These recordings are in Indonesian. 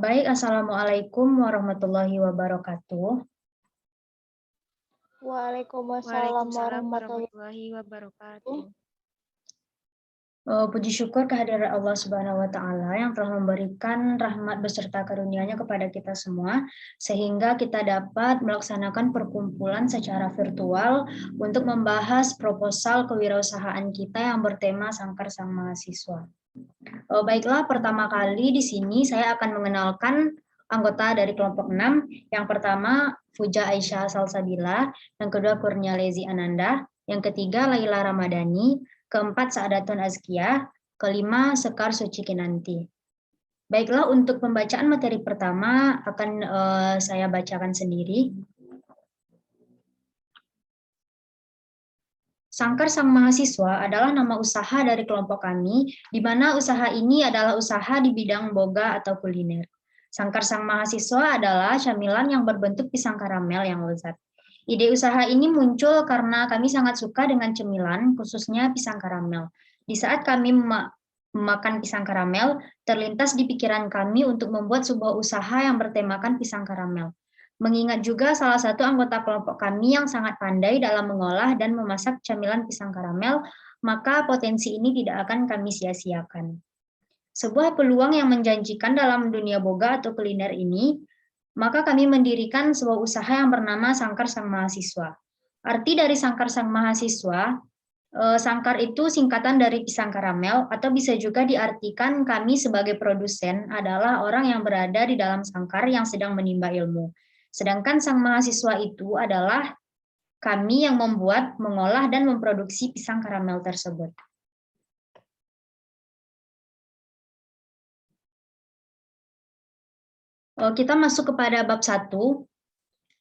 Baik, Assalamualaikum warahmatullahi wabarakatuh. Waalaikumsalam warahmatullahi wabarakatuh. Puji syukur kehadiran Allah Subhanahu wa Ta'ala yang telah memberikan rahmat beserta karunia-Nya kepada kita semua, sehingga kita dapat melaksanakan perkumpulan secara virtual untuk membahas proposal kewirausahaan kita yang bertema Sangkar Sang Mahasiswa. Baiklah, pertama kali di sini saya akan mengenalkan anggota dari kelompok 6. Yang pertama, Fuja Aisyah Salsabila, yang kedua Kurnia Lezi Ananda, yang ketiga Laila Ramadhani, keempat Saadatun Azkiyah, kelima Sekar Suci Kinanti. Baiklah, untuk pembacaan materi pertama akan saya bacakan sendiri. Sangkar Sang Mahasiswa adalah nama usaha dari kelompok kami, di mana usaha ini adalah usaha di bidang boga atau kuliner. Sangkar Sang Mahasiswa adalah camilan yang berbentuk pisang karamel yang lezat. Ide usaha ini muncul karena kami sangat suka dengan cemilan, khususnya pisang karamel. Di saat kami memakan pisang karamel, terlintas di pikiran kami untuk membuat sebuah usaha yang bertemakan pisang karamel. Mengingat juga salah satu anggota kelompok kami yang sangat pandai dalam mengolah dan memasak camilan pisang karamel, maka potensi ini tidak akan kami sia-siakan. Sebuah peluang yang menjanjikan dalam dunia boga atau kuliner ini, maka kami mendirikan sebuah usaha yang bernama Sangkar Sang Mahasiswa. Arti dari Sangkar Sang Mahasiswa, sangkar itu singkatan dari pisang karamel, atau bisa juga diartikan kami sebagai produsen adalah orang yang berada di dalam sangkar yang sedang menimba ilmu. Sedangkan sang mahasiswa itu adalah kami yang membuat, mengolah, dan memproduksi pisang karamel tersebut. Kita masuk kepada bab 1,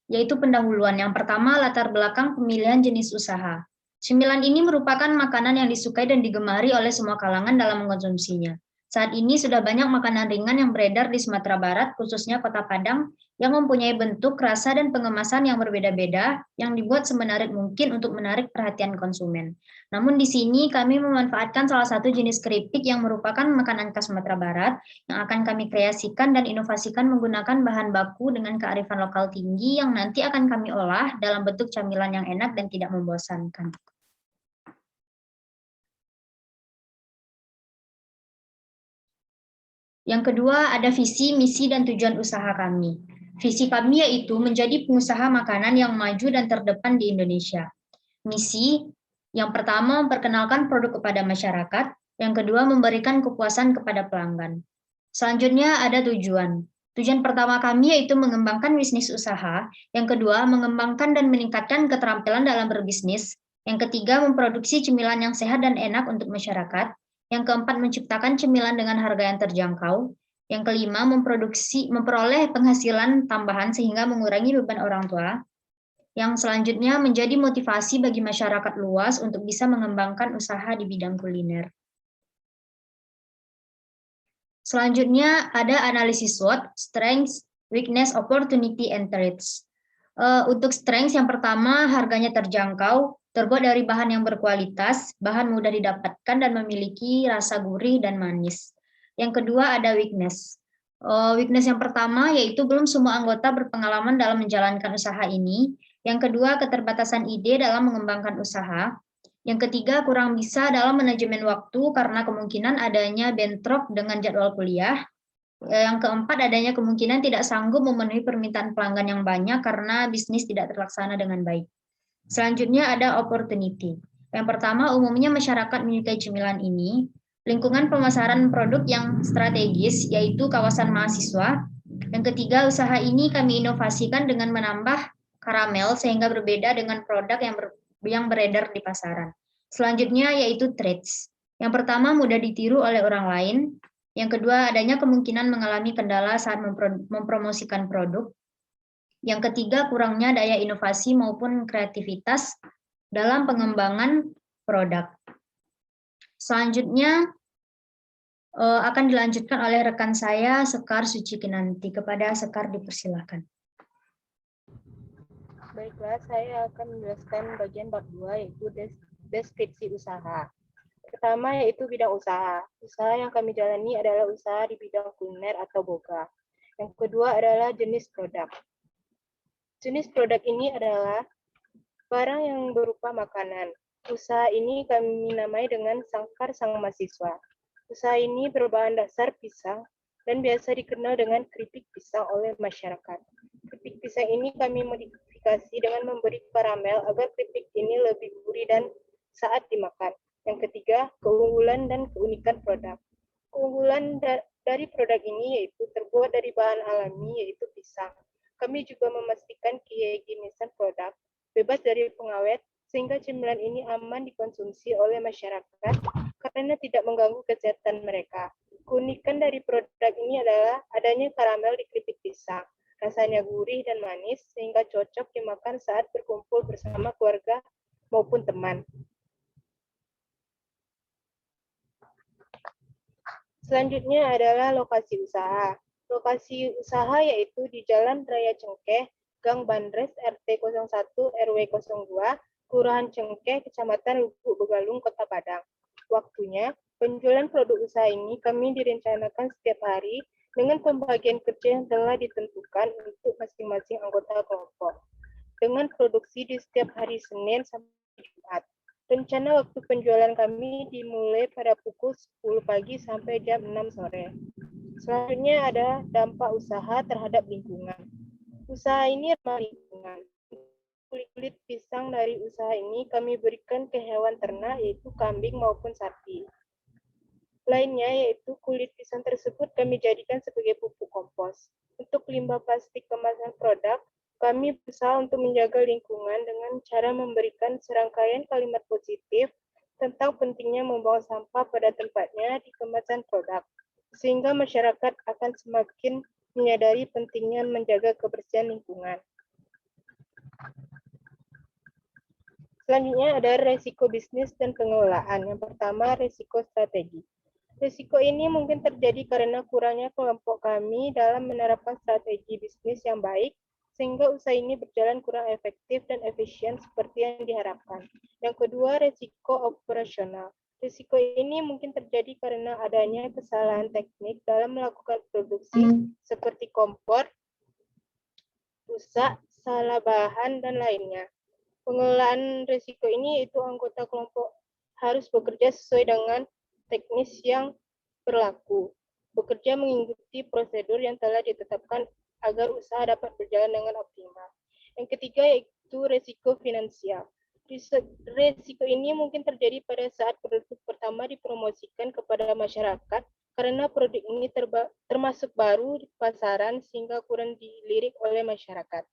yaitu pendahuluan. Yang pertama, latar belakang pemilihan jenis usaha. Cemilan ini merupakan makanan yang disukai dan digemari oleh semua kalangan dalam mengkonsumsinya. Saat ini sudah banyak makanan ringan yang beredar di Sumatera Barat, khususnya Kota Padang, yang mempunyai bentuk, rasa, dan pengemasan yang berbeda-beda, yang dibuat semenarik mungkin untuk menarik perhatian konsumen. Namun di sini kami memanfaatkan salah satu jenis keripik yang merupakan makanan khas Sumatera Barat, yang akan kami kreasikan dan inovasikan menggunakan bahan baku dengan kearifan lokal tinggi yang nanti akan kami olah dalam bentuk camilan yang enak dan tidak membosankan. Yang kedua, ada visi, misi, dan tujuan usaha kami. Visi kami yaitu menjadi pengusaha makanan yang maju dan terdepan di Indonesia. Misi, yang pertama memperkenalkan produk kepada masyarakat, yang kedua memberikan kepuasan kepada pelanggan. Selanjutnya ada tujuan. Tujuan pertama kami yaitu mengembangkan bisnis usaha, yang kedua mengembangkan dan meningkatkan keterampilan dalam berbisnis, yang ketiga memproduksi cemilan yang sehat dan enak untuk masyarakat, yang keempat menciptakan cemilan dengan harga yang terjangkau, yang kelima memperoleh penghasilan tambahan sehingga mengurangi beban orang tua, yang selanjutnya menjadi motivasi bagi masyarakat luas untuk bisa mengembangkan usaha di bidang kuliner. Selanjutnya ada analisis SWOT, strengths, weakness, opportunity, and threats. Untuk strengths yang pertama, harganya terjangkau, terbuat dari bahan yang berkualitas, bahan mudah didapatkan dan memiliki rasa gurih dan manis. Yang kedua ada weakness. Weakness yang pertama yaitu belum semua anggota berpengalaman dalam menjalankan usaha ini. Yang kedua, keterbatasan ide dalam mengembangkan usaha. Yang ketiga, kurang bisa dalam manajemen waktu karena kemungkinan adanya bentrok dengan jadwal kuliah. Yang keempat, adanya kemungkinan tidak sanggup memenuhi permintaan pelanggan yang banyak karena bisnis tidak terlaksana dengan baik. Selanjutnya ada opportunity. Yang pertama, umumnya masyarakat menyukai cemilan ini. Lingkungan pemasaran produk yang strategis, yaitu kawasan mahasiswa. Yang ketiga, usaha ini kami inovasikan dengan menambah karamel sehingga berbeda dengan produk yang beredar di pasaran. Selanjutnya yaitu traits. Yang pertama, mudah ditiru oleh orang lain. Yang kedua, adanya kemungkinan mengalami kendala saat mempromosikan produk. Yang ketiga, kurangnya daya inovasi maupun kreativitas dalam pengembangan produk. Selanjutnya akan dilanjutkan oleh rekan saya, Sekar Suci Kinanti. Kepada Sekar dipersilakan. Baiklah, saya akan menjelaskan bagian bab 2 yaitu deskripsi usaha. pertama yaitu bidang usaha. Usaha yang kami jalani adalah usaha di bidang kuliner atau boga. Yang kedua adalah jenis produk. Jenis produk ini adalah barang yang berupa makanan. Usaha ini kami namai dengan Sangkar Sang Mahasiswa. Usaha ini berbahan dasar pisang dan biasa dikenal dengan keripik pisang oleh masyarakat. Keripik pisang ini kami modifikasi dengan memberi karamel agar keripik ini lebih gurih dan saat dimakan. Yang ketiga, keunggulan dan keunikan produk. Keunggulan dari produk ini yaitu terbuat dari bahan alami yaitu pisang. Kami juga memastikan kehigienisan produk bebas dari pengawet sehingga cemilan ini aman dikonsumsi oleh masyarakat karena tidak mengganggu kesehatan mereka. Keunikan dari produk ini adalah adanya karamel di keripik pisang. Rasanya gurih dan manis sehingga cocok dimakan saat berkumpul bersama keluarga maupun teman. Selanjutnya adalah lokasi usaha. Lokasi usaha yaitu di Jalan Raya Cengkeh, Gang Bandres, RT 01, RW 02, Kelurahan Cengkeh, Kecamatan Lubuk Begalung, Kota Padang. Waktunya, penjualan produk usaha ini kami direncanakan setiap hari dengan pembagian kerja yang telah ditentukan untuk masing-masing anggota kelompok. Dengan produksi di setiap hari Senin sampai Jumat. Rencana waktu penjualan kami dimulai pada pukul 10 pagi sampai jam 6 sore. Selanjutnya ada dampak usaha terhadap lingkungan. Usaha ini ramah lingkungan. Kulit-kulit pisang dari usaha ini kami berikan ke hewan ternak yaitu kambing maupun sapi. Lainnya yaitu kulit pisang tersebut kami jadikan sebagai pupuk kompos. Untuk limbah plastik kemasan produk, kami berusaha untuk menjaga lingkungan dengan cara memberikan serangkaian kalimat positif tentang pentingnya membuang sampah pada tempatnya di kemasan produk, sehingga masyarakat akan semakin menyadari pentingnya menjaga kebersihan lingkungan. Selanjutnya ada resiko bisnis dan pengelolaan. Yang pertama, resiko strategi. Risiko ini mungkin terjadi karena kurangnya kelompok kami dalam menerapkan strategi bisnis yang baik, sehingga usaha ini berjalan kurang efektif dan efisien seperti yang diharapkan. Yang kedua, risiko operasional. Risiko ini mungkin terjadi karena adanya kesalahan teknik dalam melakukan produksi seperti kompor, rusak, salah bahan, dan lainnya. Pengelolaan risiko ini yaitu anggota kelompok harus bekerja sesuai dengan teknis yang berlaku, bekerja mengikuti prosedur yang telah ditetapkan agar usaha dapat berjalan dengan optimal. Yang ketiga yaitu risiko finansial. Risiko ini mungkin terjadi pada saat produk pertama dipromosikan kepada masyarakat karena produk ini termasuk baru di pasaran sehingga kurang dilirik oleh masyarakat.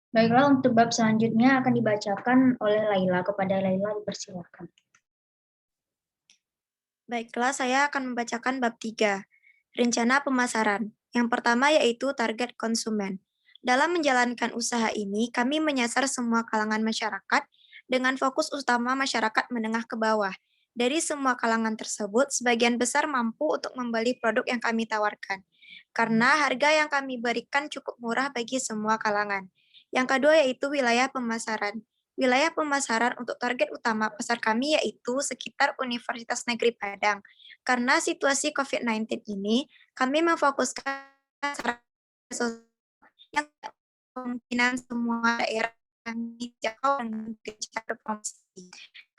Baiklah, untuk bab selanjutnya akan dibacakan oleh Laila. Kepada Laila dipersilakan. Baiklah, saya akan membacakan bab 3, rencana pemasaran. Yang pertama yaitu target konsumen. Dalam menjalankan usaha ini, kami menyasar semua kalangan masyarakat dengan fokus utama masyarakat menengah ke bawah. Dari semua kalangan tersebut, sebagian besar mampu untuk membeli produk yang kami tawarkan, karena harga yang kami berikan cukup murah bagi semua kalangan. Yang kedua yaitu wilayah pemasaran. Wilayah pemasaran untuk target utama pasar kami yaitu sekitar Universitas Negeri Padang. Karena situasi COVID-19 ini, kami memfokuskan yang kemungkinan semua daerah kami jangkau dengan gencar berpromosi.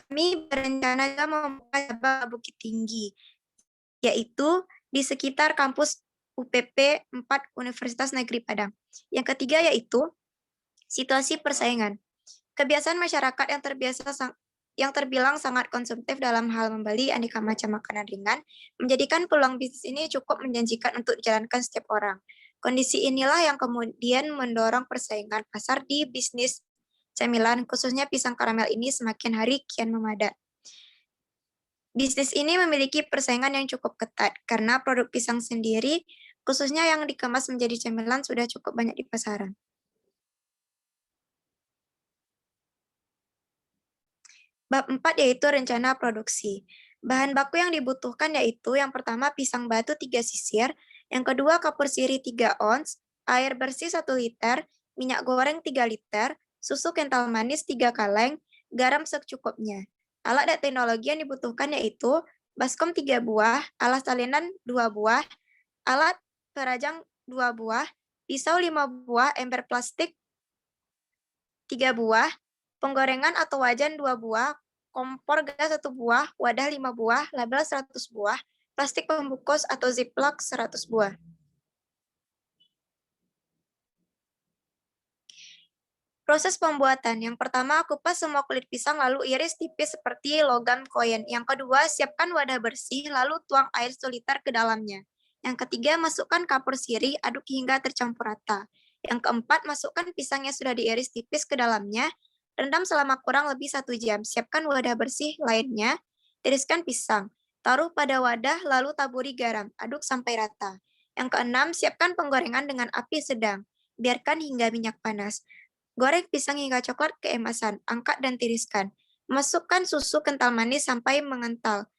Kami berencana juga membuka cabang Bukit Tinggi, yaitu di sekitar kampus UPP 4 Universitas Negeri Padang. Yang ketiga yaitu situasi persaingan. Kebiasaan masyarakat yang terbilang sangat konsumtif dalam hal membeli aneka macam makanan ringan, menjadikan peluang bisnis ini cukup menjanjikan untuk dijalankan setiap orang. Kondisi inilah yang kemudian mendorong persaingan pasar di bisnis cemilan, khususnya pisang karamel ini semakin hari kian memadat. Bisnis ini memiliki persaingan yang cukup ketat, karena produk pisang sendiri, khususnya yang dikemas menjadi cemilan, sudah cukup banyak di pasaran. Bab 4 yaitu rencana produksi. Bahan baku yang dibutuhkan yaitu yang pertama pisang batu 3 sisir, yang kedua kapur sirih 3 ons, air bersih 1 liter, minyak goreng 3 liter, susu kental manis 3 kaleng, garam secukupnya. Alat dan teknologi yang dibutuhkan yaitu baskom 3 buah, alas salinan 2 buah, alat perajang 2 buah, pisau 5 buah, ember plastik 3 buah, penggorengan atau wajan 2 buah, kompor gas 1 buah, wadah 5 buah, label 100 buah, plastik pembungkus atau ziplock 100 buah. Proses pembuatan. Yang pertama, kupas semua kulit pisang lalu iris tipis seperti logam koin. Yang kedua, siapkan wadah bersih lalu tuang air 1 liter ke dalamnya. Yang ketiga, masukkan kapur sirih, aduk hingga tercampur rata. Yang keempat, masukkan pisang yang sudah diiris tipis ke dalamnya. Rendam selama kurang lebih 1 jam. Siapkan wadah bersih lainnya. Tiriskan pisang. Taruh pada wadah lalu taburi garam. Aduk sampai rata. Yang keenam, siapkan penggorengan dengan api sedang. Biarkan hingga minyak panas. Goreng pisang hingga coklat keemasan, angkat dan tiriskan. Masukkan susu kental manis sampai mengental.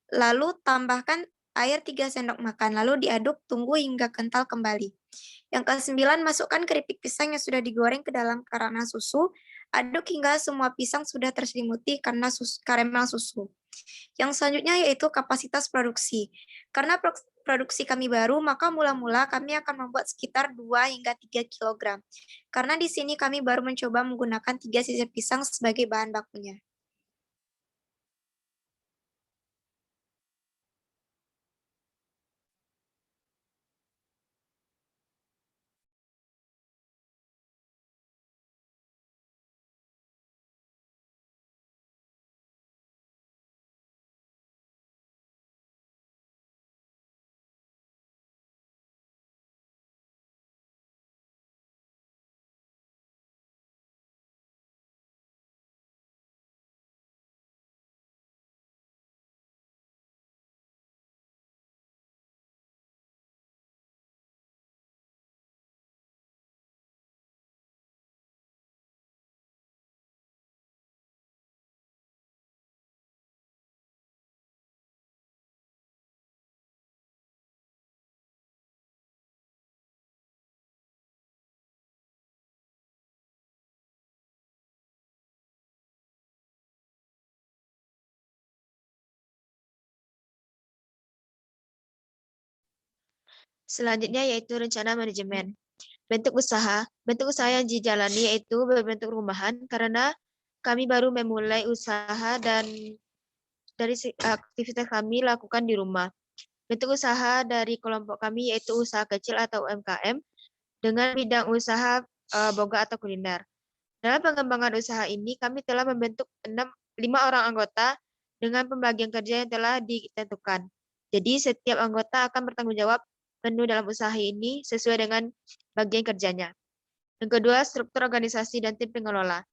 Lalu tambahkan air 3 sendok makan, lalu diaduk, tunggu hingga kental kembali. Yang ke-9, masukkan keripik pisang yang sudah digoreng ke dalam karena susu. Aduk hingga semua pisang sudah terselimuti karena karamel susu. Yang selanjutnya yaitu kapasitas produksi. Karena produksi kami baru, maka mula-mula kami akan membuat sekitar 2 hingga 3 kg. Karena di sini kami baru mencoba menggunakan 3 sisir pisang sebagai bahan bakunya. Selanjutnya yaitu rencana manajemen. Bentuk usaha yang dijalani yaitu berbentuk rumahan karena kami baru memulai usaha dan dari aktivitas kami lakukan di rumah. Bentuk usaha dari kelompok kami yaitu usaha kecil atau UMKM dengan bidang usaha boga atau kuliner. Dalam pengembangan usaha ini kami telah membentuk 5 orang anggota dengan pembagian kerja yang telah ditentukan. Jadi setiap anggota akan bertanggung jawab penuh dalam usaha ini sesuai dengan bagian kerjanya. Yang kedua, struktur organisasi dan tim pengelola.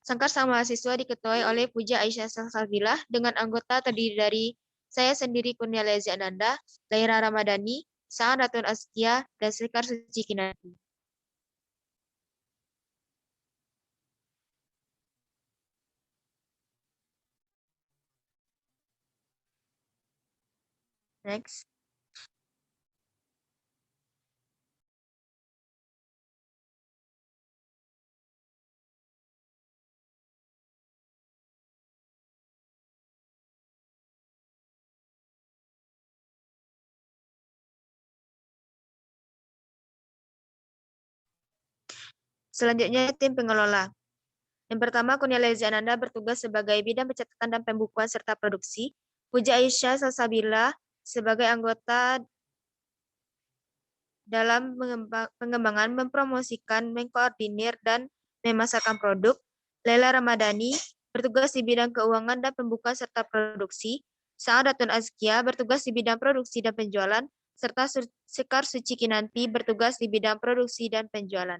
Sangkar Sang Mahasiswa diketuai oleh Puja Aisyah Salsabilah dengan anggota terdiri dari saya sendiri Kurnia Lezi Ananda, Laira Ramadhani, Saan Ratun Askia, dan Sekar Suci Kinanti. Next. Selanjutnya, tim pengelola. Yang pertama, Kurnia Lezi Ananda bertugas sebagai bidang pencatatan dan pembukuan serta produksi. Puja Aisyah Salsabila sebagai anggota dalam pengembangan, mempromosikan, mengkoordinir, dan memasarkan produk. Laila Ramadhani bertugas di bidang keuangan dan pembukaan serta produksi. Saadatun Azkia bertugas di bidang produksi dan penjualan, serta Sekar Suci Kinanti bertugas di bidang produksi dan penjualan.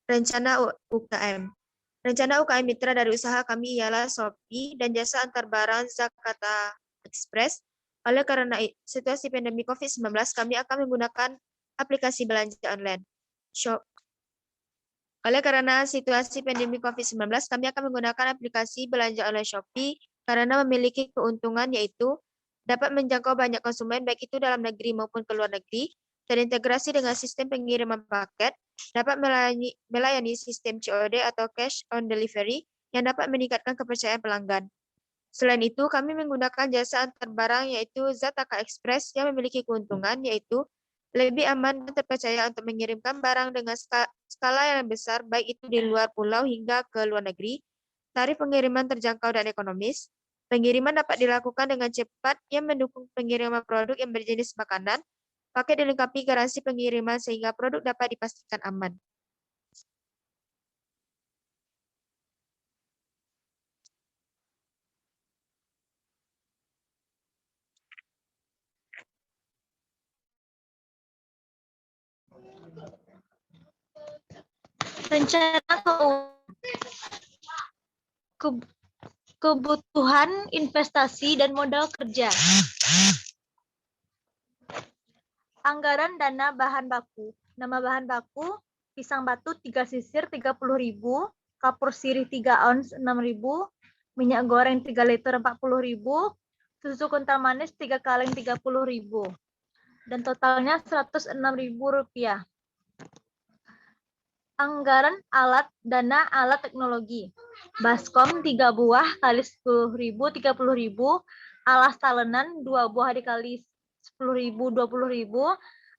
Rencana UKM. Rencana UKM mitra dari usaha kami ialah Shopee dan jasa antar barang Zakata Express. Oleh karena situasi pandemi COVID-19, kami akan menggunakan aplikasi belanja online. Oleh karena situasi pandemi COVID-19, kami akan menggunakan aplikasi belanja online Shopee karena memiliki keuntungan yaitu dapat menjangkau banyak konsumen baik itu dalam negeri maupun ke luar negeri, terintegrasi dengan sistem pengiriman paket, dapat melayani sistem COD atau cash on delivery yang dapat meningkatkan kepercayaan pelanggan. Selain itu, kami menggunakan jasa antar barang yaitu Zataka Express yang memiliki keuntungan yaitu lebih aman dan terpercaya untuk mengirimkan barang dengan skala yang besar baik itu di luar pulau hingga ke luar negeri. Tarif pengiriman terjangkau dan ekonomis. Pengiriman dapat dilakukan dengan cepat yang mendukung pengiriman produk yang berjenis makanan. Paket dilengkapi garansi pengiriman sehingga produk dapat dipastikan aman. Rencana kebutuhan investasi dan modal kerja. Anggaran dana bahan baku. Nama bahan baku, pisang batu 3 sisir 30.000, kapur sirih 3 ons 6.000, minyak goreng 3 liter 40.000, susu kental manis 3 kaleng 30.000. Dan totalnya Rp106.000. Anggaran alat dana alat teknologi. Baskom 3 buah kali 10.000 30.000, alas talenan 2 buah dikali 10.000 20.000,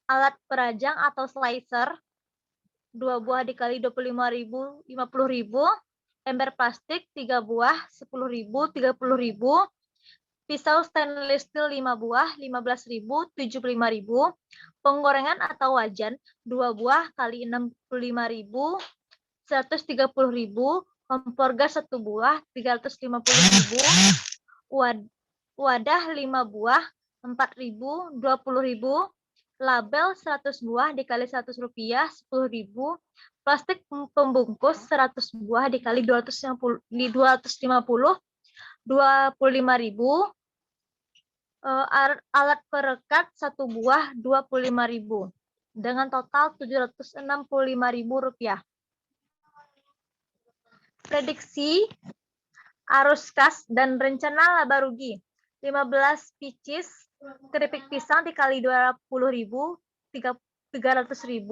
alat perajang atau slicer 2 buah dikali 25.000 50.000, ember plastik 3 buah 10.000 30.000, pisau stainless steel 5 buah 15.000 75.000, penggorengan atau wajan 2 buah kali 65.000 130.000, kompor gas 1 buah 350.000, wadah 5 buah 4.000 20.000, label 100 buah dikali Rp100 10.000, plastik pembungkus 100 buah dikali 250 25.000, alat perekat 1 buah 25.000, dengan total Rp765.000. Prediksi arus kas dan rencana laba rugi. 15 pieces keripik pisang dikali 20.000 300.000.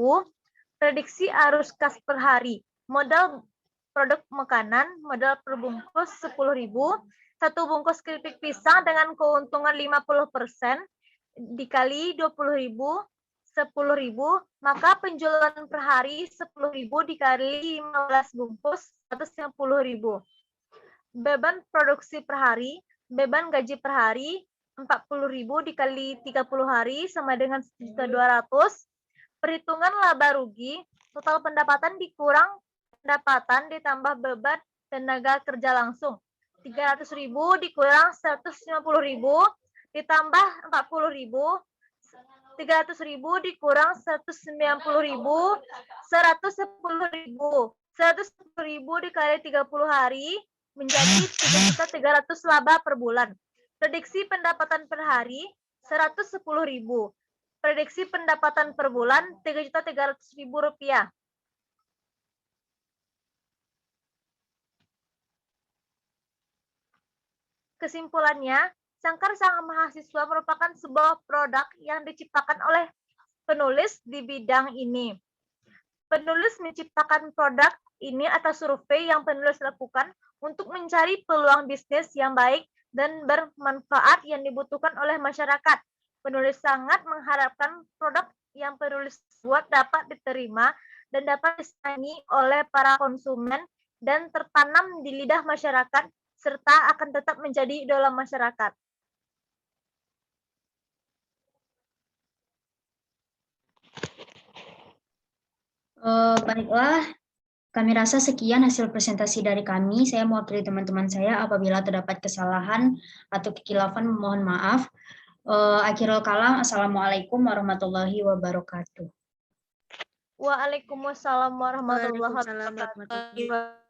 Prediksi arus kas per hari. Modal produk makanan, modal per bungkus 10.000. 1 bungkus keripik pisang dengan keuntungan 50% dikali 20.000 10.000, maka penjualan per hari 10.000 dikali 15 bungkus 150.000. Beban produksi per hari, beban gaji per hari 40.000 dikali 30 hari sama dengan 1.200.000. Perhitungan laba rugi, total pendapatan dikurang pendapatan ditambah beban tenaga kerja langsung. 300.000 dikurang 150.000 ditambah 40.000. 300.000 dikurang 190.000, 110.000. 110.000 dikali 30 hari menjadi 3.300.000 laba per bulan. Prediksi pendapatan per hari 110.000. Prediksi pendapatan per bulan Rp3.300.000. Kesimpulannya, Sangkar Sang Mahasiswa merupakan sebuah produk yang diciptakan oleh penulis di bidang ini. Penulis menciptakan produk ini atas survei yang penulis lakukan untuk mencari peluang bisnis yang baik dan bermanfaat yang dibutuhkan oleh masyarakat. Penulis sangat mengharapkan produk yang penulis buat dapat diterima dan dapat disenangi oleh para konsumen dan tertanam di lidah masyarakat serta akan tetap menjadi idola masyarakat. Baiklah, kami rasa sekian hasil presentasi dari kami. Saya mewakili teman-teman saya. Apabila terdapat kesalahan atau kekhilafan, mohon maaf. Akhirul kalam, Assalamualaikum warahmatullahi wabarakatuh. Waalaikumsalam warahmatullahi Waalaikumsalam warahmatullahi wabarakatuh.